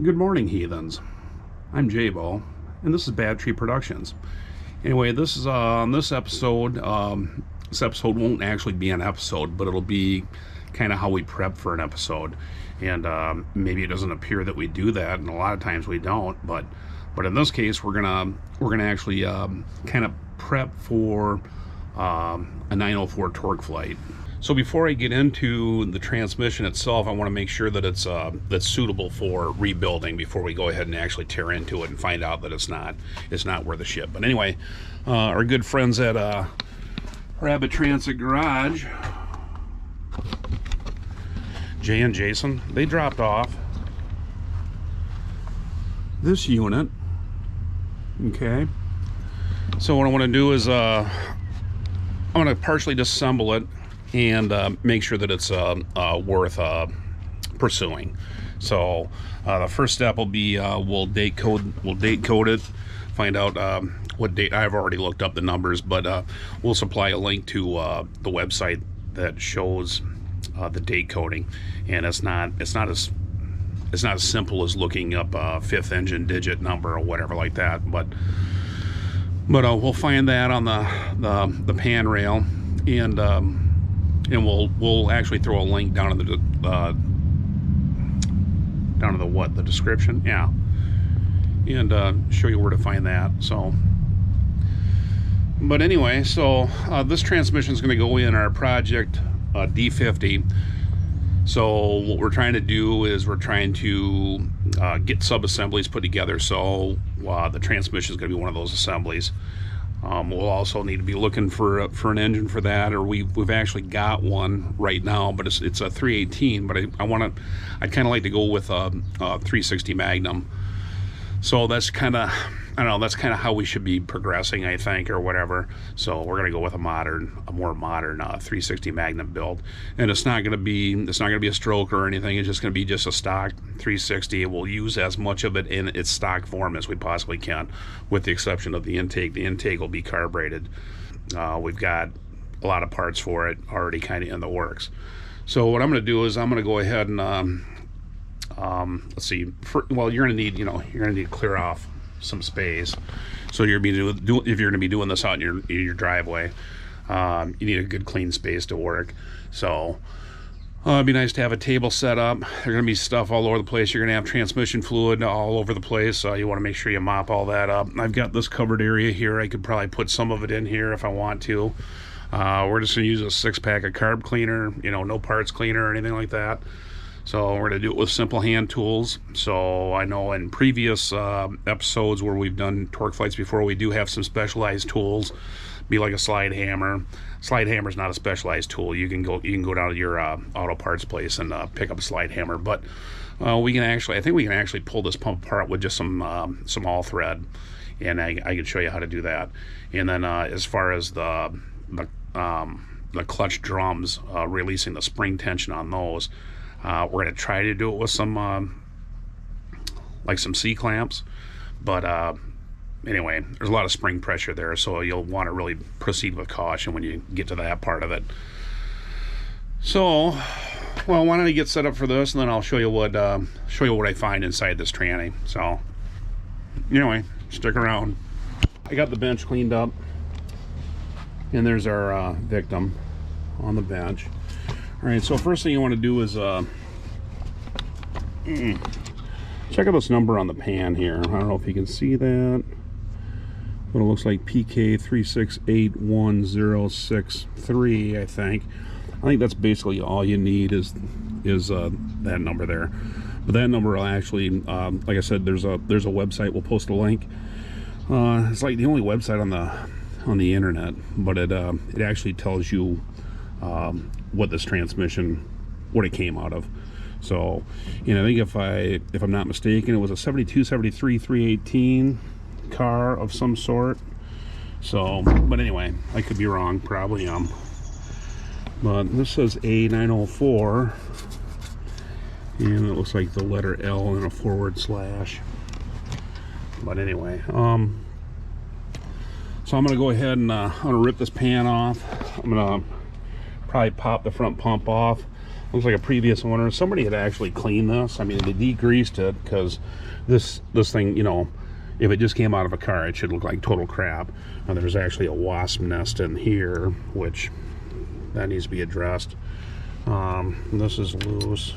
Good morning, heathens. I'm J-Bo, and this is Bad Tree Productions. Anyway, this is on this episode. This episode won't actually be an episode, but it'll be kind of how we prep for an episode. And maybe it doesn't appear that we do that, and a lot of times we don't. But in this case, we're gonna actually kind of prep for a 904 torque flight. So before I get into the transmission itself, I want to make sure that it's that's suitable for rebuilding before we go ahead and actually tear into it and find out that it's not worth a shit. But anyway, our good friends at Rabbit Transit Garage, Jay and Jason, they dropped off this unit. Okay, so what I want to do is I'm going to partially disassemble it and make sure that it's worth pursuing. So the first step will be we'll date code it, find out what date. I've already looked up the numbers, but we'll supply a link to the website that shows the date coding, and it's not as simple as looking up a fifth engine digit number or whatever like that. But we'll find that on the pan rail, and we'll actually throw a link down in the description, yeah, and show you where to find that. So, but anyway, so this transmission is going to go in our project D50. So what we're trying to do is we're trying to get sub-assemblies put together. So the transmission is going to be one of those assemblies. We'll also need to be looking for an engine for that, or we've actually got one right now, but it's a 318. But I'd kind of like to go with a 360 Magnum. So that's kind of, I don't know, that's kind of how we should be progressing, I think, or whatever. So we're gonna go with a more modern 360 Magnum build, and it's not gonna be a stroke or anything. It's just gonna be just a stock 360. We'll use as much of it in its stock form as we possibly can, with the exception of the intake. The intake will be carbureted. We've got a lot of parts for it already kind of in the works. So what I'm gonna do is I'm gonna go ahead and let's see. Well, you're gonna need to clear off some space. So if you're gonna be doing this out in your driveway, you need a good clean space to work. So it'd be nice to have a table set up. There's gonna be stuff all over the place. You're gonna have transmission fluid all over the place, so you want to make sure you mop all that up. I've got this covered area here. I could probably put some of it in here if I want to. We're just gonna use a 6-pack of carb cleaner, no parts cleaner or anything like that. So we're gonna do it with simple hand tools. So I know in previous episodes where we've done torque flights before, we do have some specialized tools, be like a slide hammer. Slide hammer is not a specialized tool. You can go down to your auto parts place and pick up a slide hammer. But I think we can actually pull this pump apart with just some all thread, and I can show you how to do that. And then as far as the clutch drums, releasing the spring tension on those. We're going to try to do it with some C-clamps, but anyway, there's a lot of spring pressure there, so you'll want to really proceed with caution when you get to that part of it. So, well, why don't I get set up for this, and then I'll show you what I find inside this tranny. So, anyway, stick around. I got the bench cleaned up, and there's our victim on the bench. All right, so first thing you want to do is check out this number on the pan here. I don't know if you can see that, but it looks like PK3681063, I think that's basically all you need is that number there. But that number will actually, like I said, there's a website. We'll post a link. It's like the only website on the internet, but it actually tells you what this transmission, what it came out of. So, I think if I'm not mistaken, it was a 72, 73, 318 car of some sort. So, but anyway, I could be wrong, probably am. But this says A904, and it looks like the letter L and a /. But anyway, so I'm gonna go ahead and I'm gonna rip this pan off. I'm gonna probably pop the front pump off. Looks like a previous owner. Somebody had actually cleaned this. I mean, they degreased it because this thing, you know, if it just came out of a car, it should look like total crap. Now, there's actually a wasp nest in here, which that needs to be addressed. This is loose.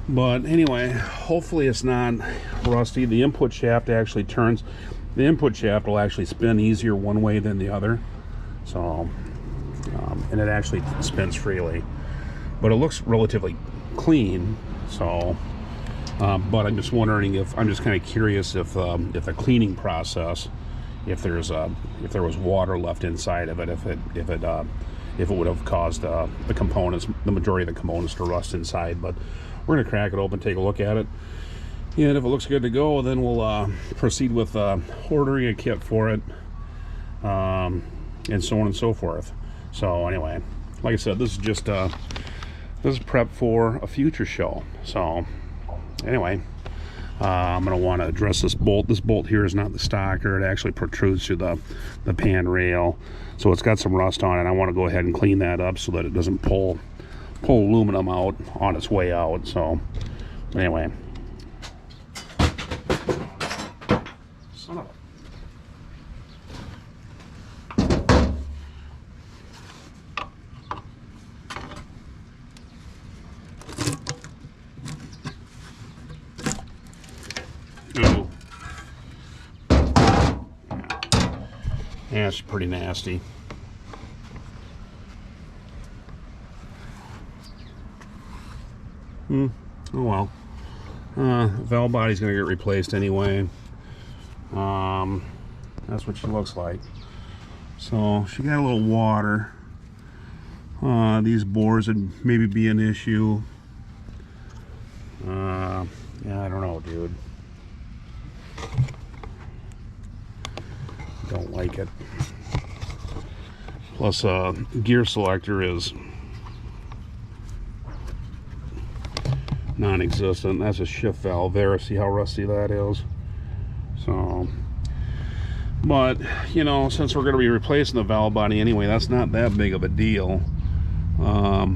But anyway, hopefully it's not rusty. The input shaft actually turns. The input shaft will actually spin easier one way than the other. So, and it actually spins freely. But it looks relatively clean. So, but I'm just wondering if, I'm just kind of curious if the cleaning process, if there was water left inside of it, if it would have caused the components, the majority of the components, to rust inside. But we're gonna crack it open, take a look at it, and if it looks good to go, then we'll proceed with ordering a kit for it, and so on and so forth. So anyway, like I said, this is just this is prep for a future show. So anyway, I'm going to want to address this bolt. This bolt here is not the stocker. It actually protrudes through the pan rail, so it's got some rust on it. I want to go ahead and clean that up so that it doesn't pull aluminum out on its way out. So anyway, son of a... Ooh. Yeah, it's pretty nasty. Oh well. Valve body's gonna get replaced anyway. That's what she looks like. So she got a little water. These bores would maybe be an issue. Yeah, I don't know, dude. Don't like it. Plus, gear selector is non-existent. That's a shift valve there. See how rusty that is? So, but you know, since we're going to be replacing the valve body anyway, that's not that big of a deal. I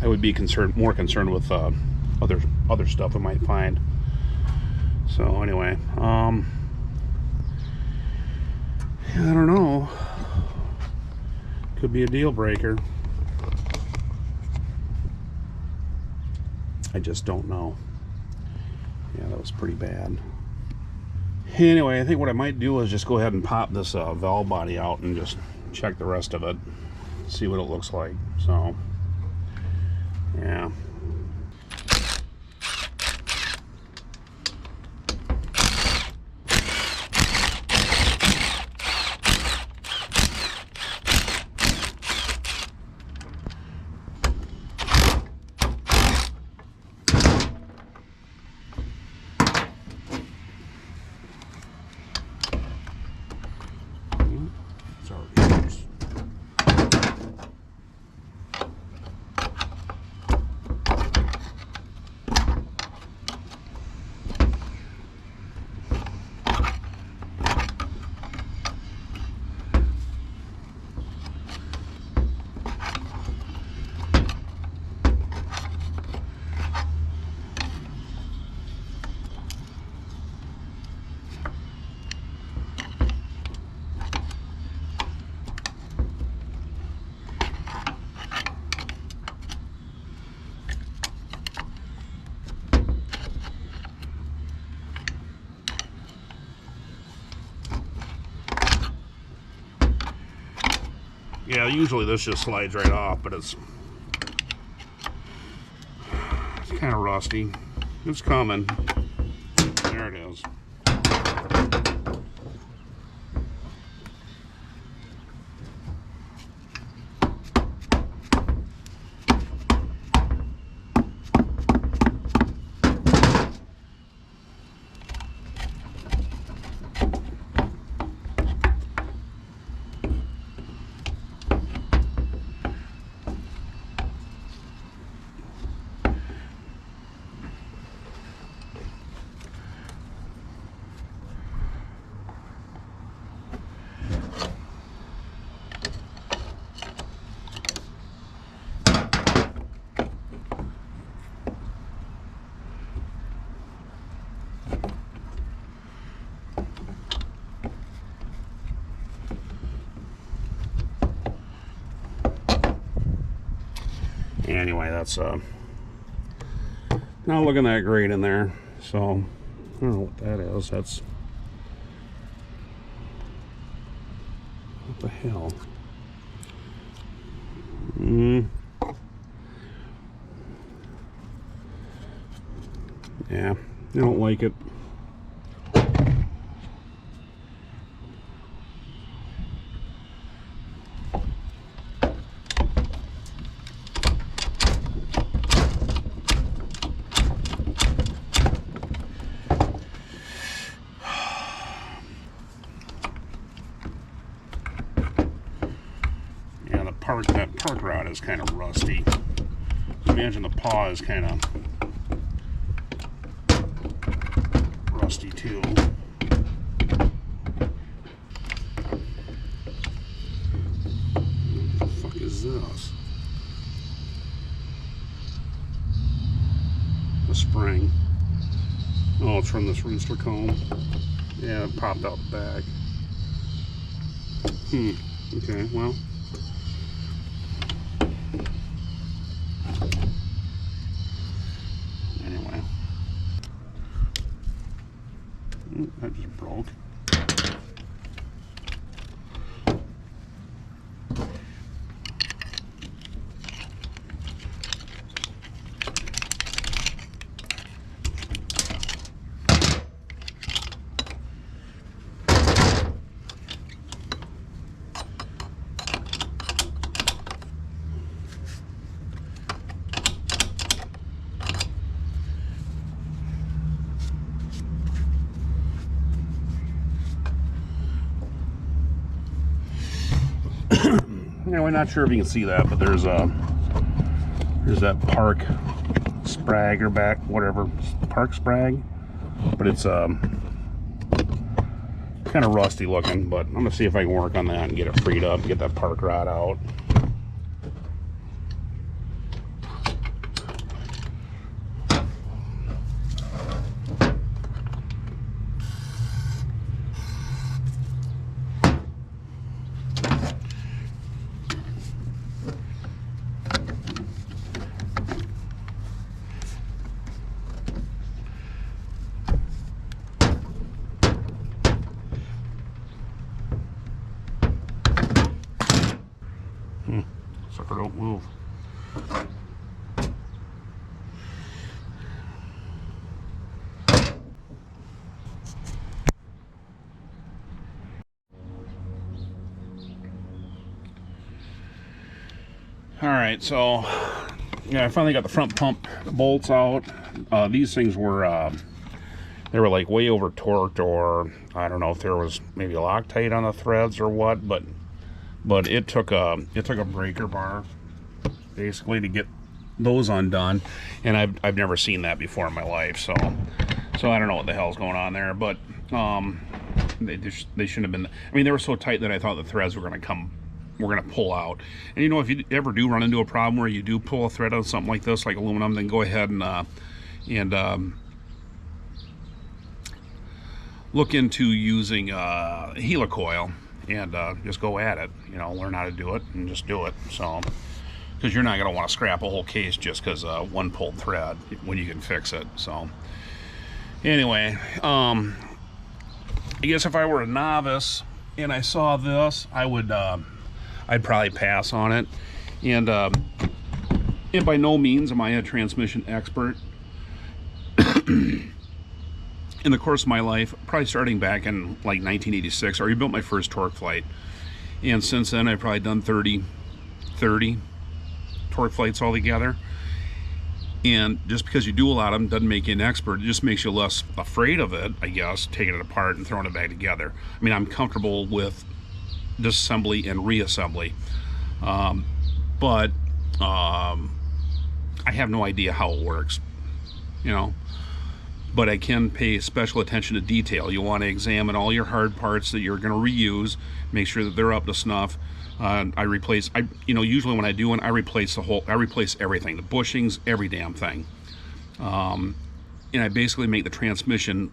would be more concerned with other stuff we might find. So anyway, I don't know. Could be a deal breaker. I just don't know. Yeah, that was pretty bad. Anyway, I think what I might do is just go ahead and pop this valve body out and just check the rest of it, see what it looks like. So, yeah. Yeah, usually this just slides right off, but it's kind of rusty. It's coming. There it is. Anyway, that's not looking that great in there. So I don't know what that is. That's, what the hell? Yeah, I don't like it. That park rod is kind of rusty. Imagine the paw is kind of rusty too. What the fuck is this? The spring. Oh, it's from this rooster comb. Yeah, it popped out the back. Okay, well. Anyway. That just broke. Anyway, not sure if you can see that, but there's that park sprag or back, whatever, park sprag, but it's kind of rusty looking. But I'm gonna see if I can work on that and get it freed up, get that park rod out. Sucker don't move. All right, so yeah, I finally got the front pump bolts out. These things were they were like way over torqued, or I don't know if there was maybe a Loctite on the threads or what, but it took a breaker bar basically to get those undone, and I've never seen that before in my life. So I don't know what the hell's going on there, but they shouldn't have been. I mean, they were so tight that I thought the threads were going to pull out. And you know, if you ever do run into a problem where you do pull a thread on something like this, like aluminum, then go ahead and look into using helicoil and just go at it. You know, learn how to do it and just do it. So, because you're not going to want to scrap a whole case just because one pulled thread when you can fix it. So anyway, I guess if I were a novice and I saw this, I'd probably pass on it. And by no means am I a transmission expert. In the course of my life, probably starting back in like 1986, I rebuilt my first torque flight. And since then, I've probably done 30 torque flights altogether. And just because you do a lot of them doesn't make you an expert. It just makes you less afraid of it, I guess, taking it apart and throwing it back together. I mean, I'm comfortable with disassembly and reassembly, but I have no idea how it works, you know. But I can pay special attention to detail. You want to examine all your hard parts that you're going to reuse, make sure that they're up to snuff. Usually when I do one, I replace everything, the bushings, every damn thing. And I basically make the transmission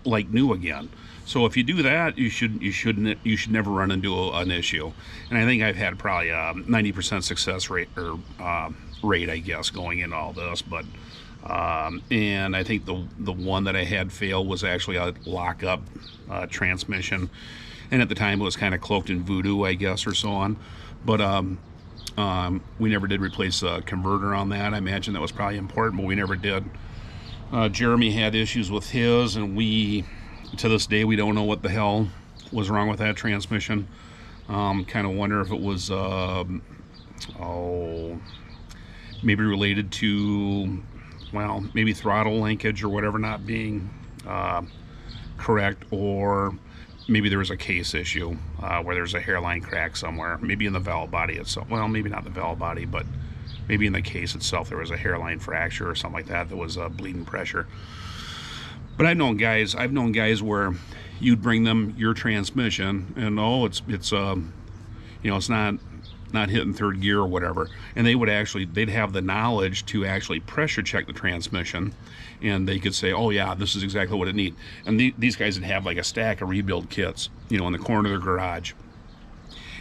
like new again. So if you do that, you should never run into an issue. And I think I've had probably a 90% success rate, or rate, I guess, going into all this. But and I think the one that I had fail was actually a lockup transmission, and at the time it was kind of cloaked in voodoo, I guess, or so on. But we never did replace a converter on that. I imagine that was probably important, but we never did. Jeremy had issues with his, and to this day, we don't know what the hell was wrong with that transmission. Kind of wonder if it was, maybe related to, well, maybe throttle linkage or whatever not being correct, or maybe there was a case issue where there's a hairline crack somewhere, maybe in the valve body itself. Well, maybe not the valve body, but maybe in the case itself there was a hairline fracture or something like that. That was bleeding pressure. But I've known guys where you'd bring them your transmission, and it's not hitting third gear or whatever, and they'd have the knowledge to actually pressure check the transmission, and they could say, oh yeah, this is exactly what it needs. And these guys would have like a stack of rebuild kits, in the corner of their garage,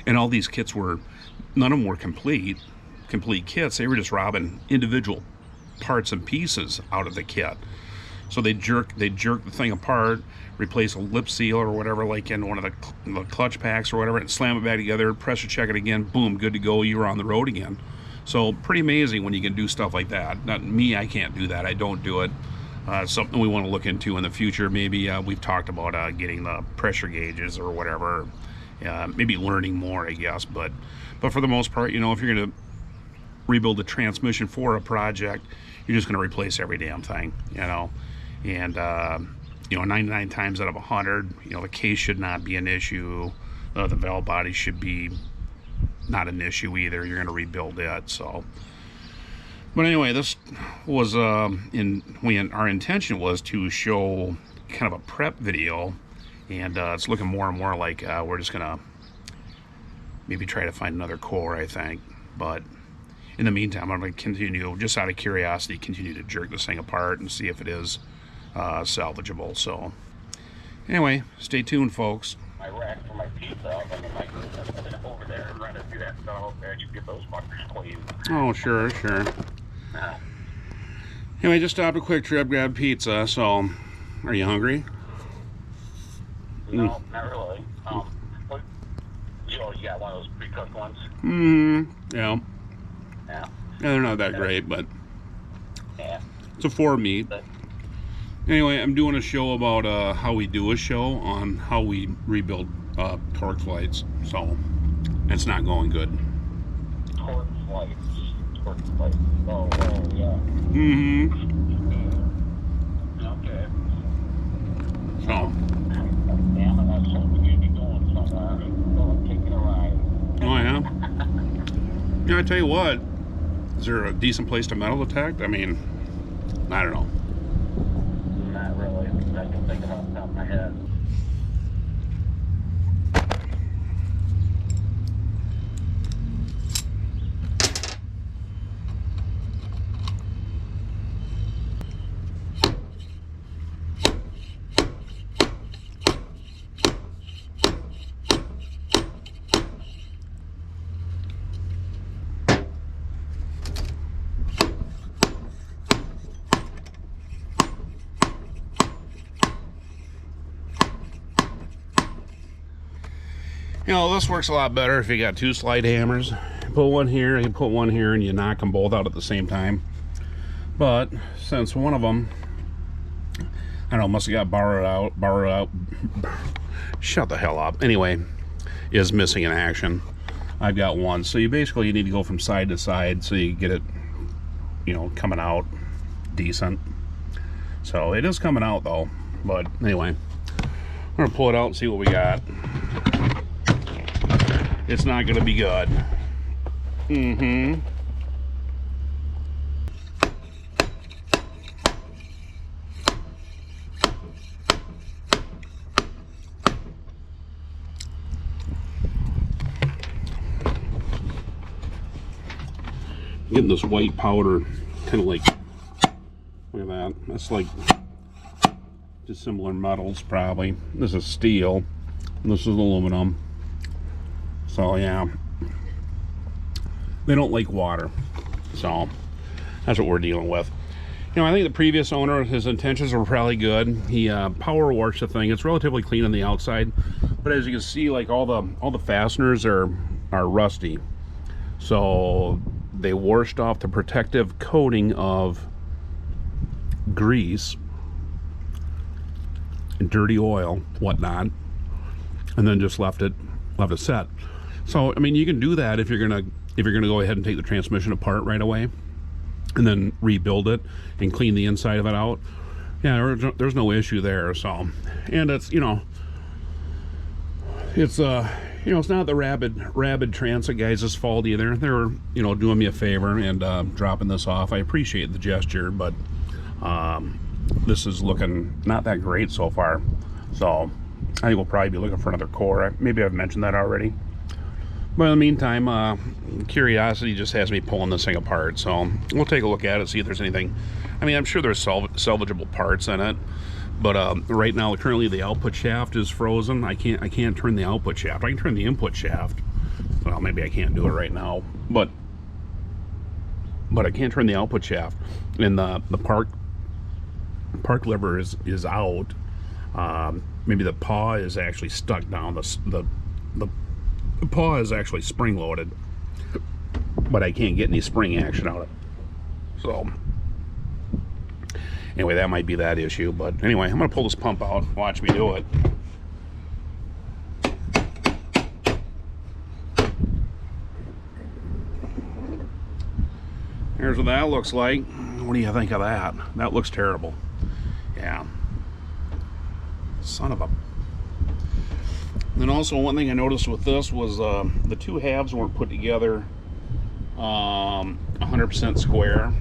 and all these kits none of them were complete kits. They were just robbing individual parts and pieces out of the kit. So they jerk the thing apart, replace a lip seal or whatever, like in one of the clutch packs or whatever, and slam it back together, pressure check it again, boom, good to go, you were on the road again. So pretty amazing when you can do stuff like that. Not me, I can't do that. I don't do it. Something we want to look into in the future. Maybe we've talked about getting the pressure gauges or whatever. Maybe learning more, I guess. But for the most part, if you're going to rebuild the transmission for a project, you're just going to replace every damn thing, and 99 times out of 100, the case should not be an issue. The valve body should be not an issue either. You're going to rebuild it. So, but anyway, this was our intention was to show kind of a prep video, and it's looking more and more like we're just going to maybe try to find another core, I think. But in the meantime, I'm going to continue, just out of curiosity, continue to jerk this thing apart and see if it is salvageable. So anyway, stay tuned, folks. My rack for my pizza, I'm over there and running through that stuff. I should get those fuckers clean. Oh, sure. Anyway, just stopped a quick trip, grabbed pizza. So, are you hungry? No, not really. But, you got one of those pre-cooked ones? Yeah. Yeah. They're not that great, but yeah, it's a 4 meat. Anyway, I'm doing a show about how we do a show on how we rebuild torque flights. So it's not going good. Torque flights. Oh, yeah. Okay. So. Damn it, I was hoping you'd be going somewhere. Taking a ride. Oh yeah. Yeah, I tell you what. Is there a decent place to metal detect? I mean, I don't know. Not really. I can think of off the top of my head. This works a lot better if you got 2 slide hammers. You put one here, you put one here, and you knock them both out at the same time. But since one of them, I don't know, must have got borrowed out, shut the hell up. Anyway, is missing in action. I've got one. So you need to go from side to side so you get it, coming out decent. So it is coming out though. But anyway, I'm gonna pull it out and see what we got. It's not going to be good. Getting this white powder, kind of like, look at that. That's like just similar metals probably. This is steel, and this is aluminum. So yeah, they don't like water, so that's what we're dealing with. You know, I think the previous owner, his intentions were probably good. He power washed the thing. It's relatively clean on the outside, but as you can see, like all the fasteners are rusty. So they washed off the protective coating of grease and dirty oil, whatnot, and then just left it set. So I mean, you can do that if you're gonna go ahead and take the transmission apart right away and then rebuild it and clean the inside of it out. Yeah, there's no issue there. So, and it's, you know, it's not the rabid transit guys' fault either. They're, you know, doing me a favor and dropping this off. I appreciate the gesture, but this is looking not that great so far. So I think we'll probably be looking for another core. Maybe I've mentioned that already. But in the meantime, curiosity just has me pulling this thing apart. So we'll take a look at it, see if there's anything. I mean, I'm sure there's salvageable parts in it. But right now, currently the output shaft is frozen. I can't turn the output shaft. I can turn the input shaft. Well, maybe I can't do it right now. But I can't turn the output shaft. And the park lever is out. Maybe the paw is actually stuck down. The paw is actually spring loaded, but I can't get any spring action out of it. So anyway, that might be that issue. But anyway, I'm gonna pull this pump out. Watch me do it. Here's what that looks like. What do you think of that? That looks terrible. Yeah. Son of a... And also, one thing I noticed with this was the two halves weren't put together 100% square.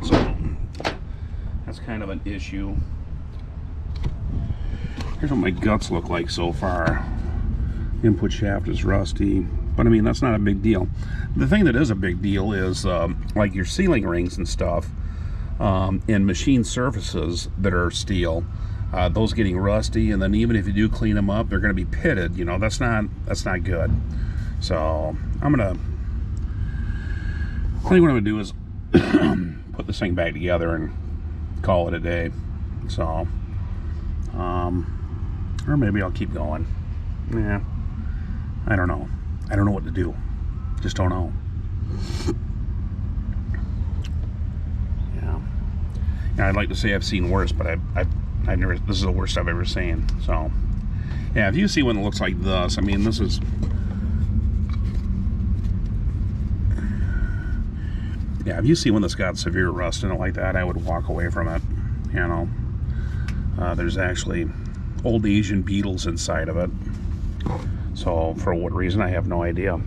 So that's kind of an issue. Here's what my guts look like so far. Input shaft is rusty, but I mean, that's not a big deal. The thing that is a big deal is like your ceiling rings and stuff, and machine surfaces that are steel. Those getting rusty, and then even if you do clean them up, they're going to be pitted. You know, that's not good. So I think what I'm going to do is put this thing back together and call it a day. So or maybe I'll keep going. Yeah, I don't know what to do. Just don't know. Yeah, I'd like to say I've seen worse, but I've never, this is the worst I've ever seen. So yeah, if you see one that looks like this, I mean, this is, yeah, if you see one that's got severe rust in it like that, I would walk away from it. You know, there's actually old Asian beetles inside of it. So for what reason, I have no idea.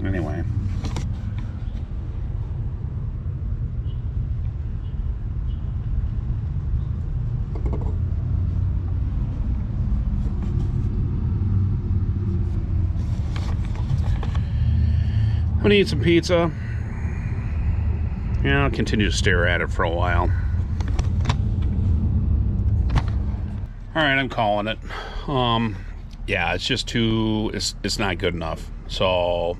Anyway. I'm gonna eat some pizza. Yeah, I'll continue to stare at it for a while. Alright, I'm calling it. Yeah, it's just it's not good enough. So,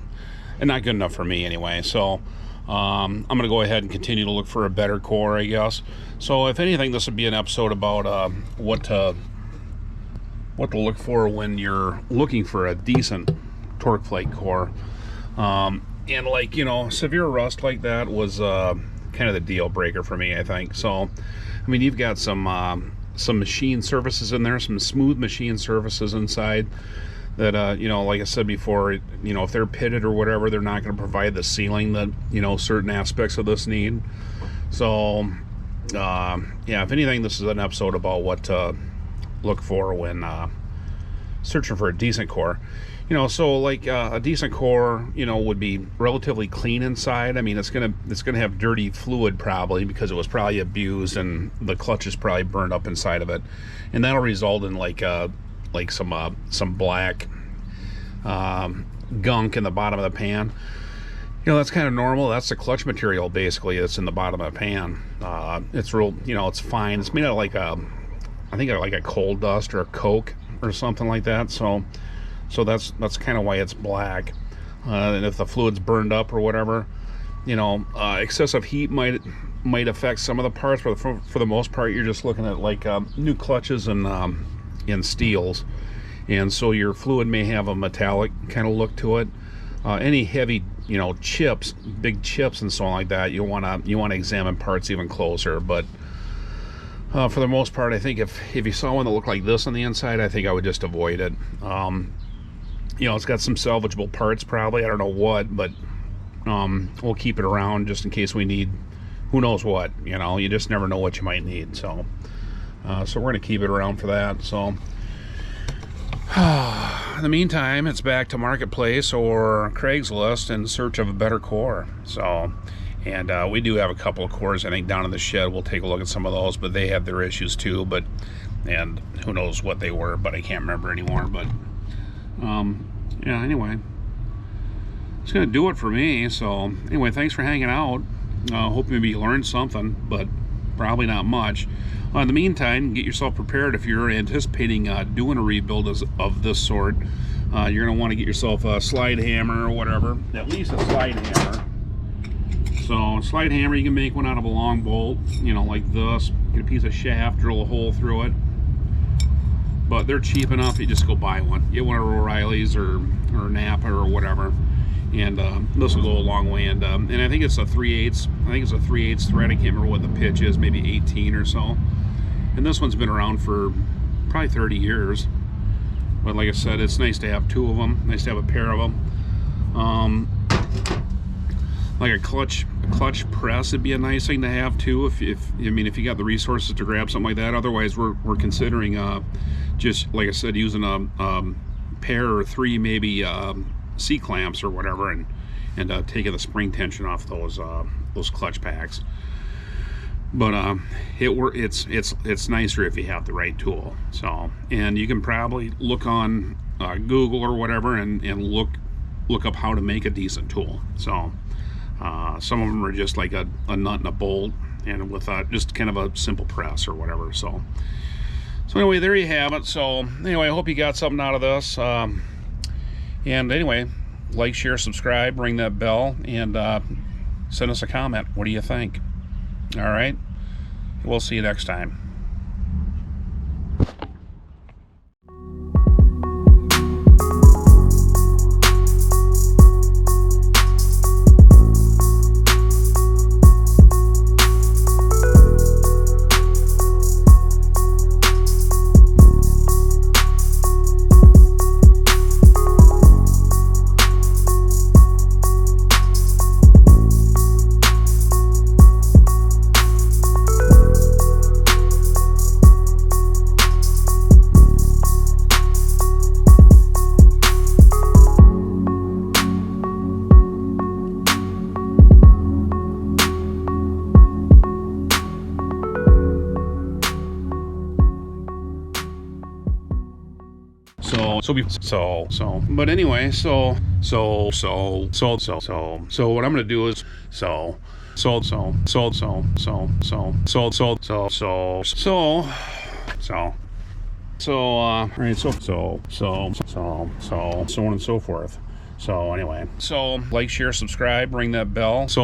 and not good enough for me anyway. So, I'm gonna go ahead and continue to look for a better core, I guess. So, if anything, this would be an episode about what to look for when you're looking for a decent torque plate core. And like, you know, severe rust like that was kind of the deal breaker for me, I think. So, I mean, you've got some machine surfaces in there, some smooth machine surfaces inside that, you know, like I said before, you know, if they're pitted or whatever, they're not going to provide the sealing that, you know, certain aspects of this need. So, yeah, if anything, this is an episode about what to look for when searching for a decent core. You know, so like a decent core, you know, would be relatively clean inside. I mean, it's gonna have dirty fluid probably because it was probably abused and the clutch is probably burned up inside of it, and that'll result in like some black gunk in the bottom of the pan. You know, that's kind of normal. That's the clutch material basically that's in the bottom of the pan. It's real, you know, it's fine. It's made out of like I think like a coal dust or a coke or something like that. So that's kind of why it's black. And if the fluid's burned up or whatever, you know, excessive heat might affect some of the parts, but for the most part, you're just looking at like new clutches and steels, and so your fluid may have a metallic kind of look to it. Any heavy, you know, chips, big chips and so on like that, you want to examine parts even closer. But for the most part, I think if you saw one that looked like this on the inside, I think I would just avoid it. You know, it's got some salvageable parts probably, I don't know what, but we'll keep it around just in case we need who knows what. You know, you just never know what you might need. So we're going to keep it around for that. So in the meantime, it's back to Marketplace or Craigslist in search of a better core. So, and we do have a couple of cores, I think, down in the shed. We'll take a look at some of those, but they have their issues too. But, and who knows what they were, but I can't remember anymore. But yeah, anyway, it's gonna do it for me. So anyway, thanks for hanging out. Hope maybe you learned something, but probably not much. In the meantime, get yourself prepared if you're anticipating doing a rebuild of this sort. You're going to want to get yourself a slide hammer or whatever, at least a slide hammer. So a slide hammer, you can make one out of a long bolt, you know, like this. Get a piece of shaft, drill a hole through it. But they're cheap enough, you just go buy one. Get one of O'Reilly's or Napa or whatever. And this will go a long way. And I think it's a 3/8. I think it's a 3/8 thread. I can't remember what the pitch is, maybe 18 or so. And this one's been around for probably 30 years. But like I said, it's nice to have two of them. Nice to have a pair of them. Like a clutch press would be a nice thing to have too. If you got the resources to grab something like that. Otherwise, we're considering just like I said, using a pair or three maybe C clamps or whatever, and taking the spring tension off those clutch packs. But it's nicer if you have the right tool. So, and you can probably look on Google or whatever and look up how to make a decent tool. So some of them are just like a nut and a bolt, and with just kind of a simple press or whatever. So anyway, there you have it. So anyway, I hope you got something out of this. And anyway, like, share, subscribe, ring that bell, and send us a comment. What do you think? All right, we'll see you next time. But anyway, so what I'm gonna do is all right, so on and so forth. So anyway, so like, share, subscribe, ring that bell. So